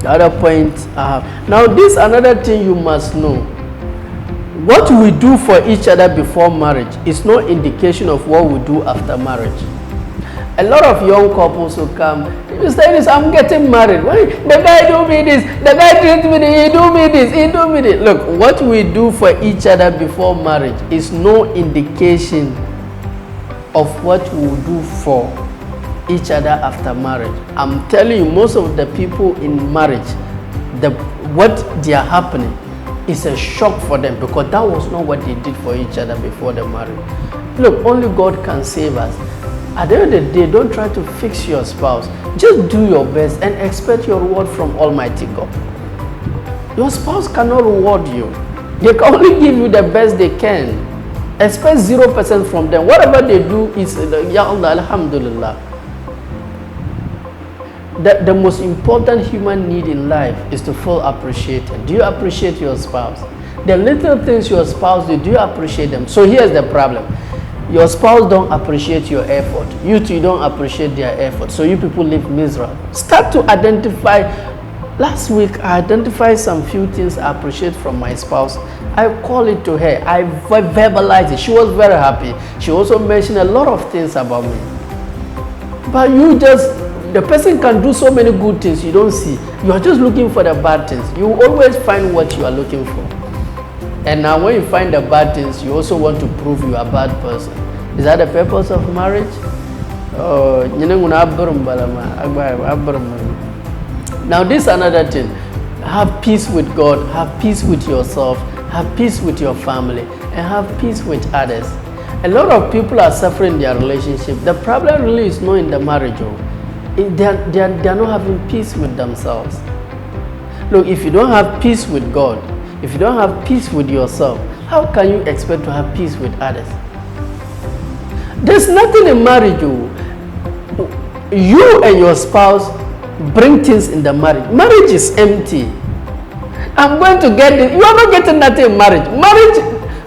The other point I have. Now, this another thing you must know. What we do for each other before marriage is no indication of what we do after marriage. A lot of young couples will come, you say this, I'm getting married. The guy do me this, the guy treat me this, he do me this, he do me this. Look, what we do for each other before marriage is no indication of what we will do for each other after marriage. I'm telling you, most of the people in marriage, what they are happening is a shock for them, because that was not what they did for each other before the marriage. Look, only God can save us. At the end of the day, don't try to fix your spouse. Just do your best and expect your reward from Almighty God. Your spouse cannot reward you. They can only give you the best they can. Expect 0% from them. Whatever they do is, Ya Allah, Alhamdulillah. The most important human need in life is to feel appreciated. Do you appreciate your spouse? The little things your spouse do you appreciate them? So here's the problem. Your spouse don't appreciate your effort. You two don't appreciate their effort. So you people live miserable. Start to identify. Last week, I identified some few things I appreciate from my spouse. I call it to her. I verbalized it. She was very happy. She also mentioned a lot of things about me. But the person can do so many good things you don't see. You are just looking for the bad things. You always find what you are looking for. And now when you find the bad things, you also want to prove you are a bad person. Is that the purpose of marriage? Now this is another thing. Have peace with God, have peace with yourself, have peace with your family, and have peace with others. A lot of people are suffering in their relationship. The problem really is not in the marriage. They are not having peace with themselves. Look, if you don't have peace with God, if you don't have peace with yourself, how can you expect to have peace with others? There's nothing in marriage. You and your spouse bring things in the marriage. Marriage is empty. I'm going to get it. You are not getting nothing in marriage.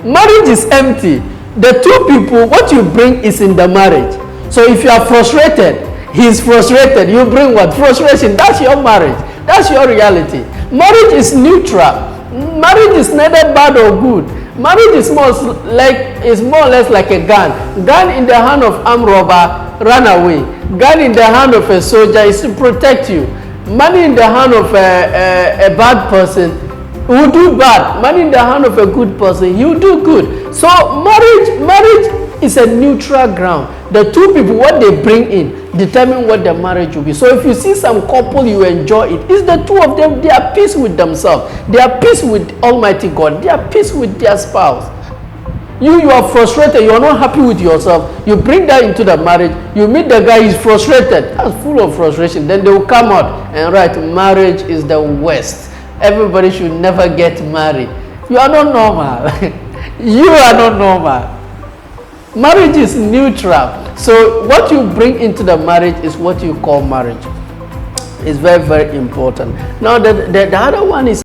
Marriage is empty. The two people, what you bring is in the marriage. So if you are frustrated, he's frustrated. You bring what? Frustration. That's your marriage. That's your reality. Marriage is neutral. Marriage is neither bad or good. Marriage is more or less like a gun. Gun in the hand of armed robber, run away. Gun in the hand of a soldier is to protect you. Money in the hand of a bad person will do bad. Money in the hand of a good person, he will do good. So marriage is a neutral ground. The two people, what they bring in, determine what the marriage will be. So if you see some couple, you enjoy it. It's the two of them. They are peace with themselves. They are peace with Almighty God. They are peace with their spouse. You are frustrated. You are not happy with yourself. You bring that into the marriage. You meet the guy, he's frustrated. That's full of frustration. Then they will come out and write, marriage is the worst. Everybody should never get married. You are not normal. You are not normal. Marriage is neutral. So what you bring into the marriage is what you call marriage. It's very, very important. Now the other one is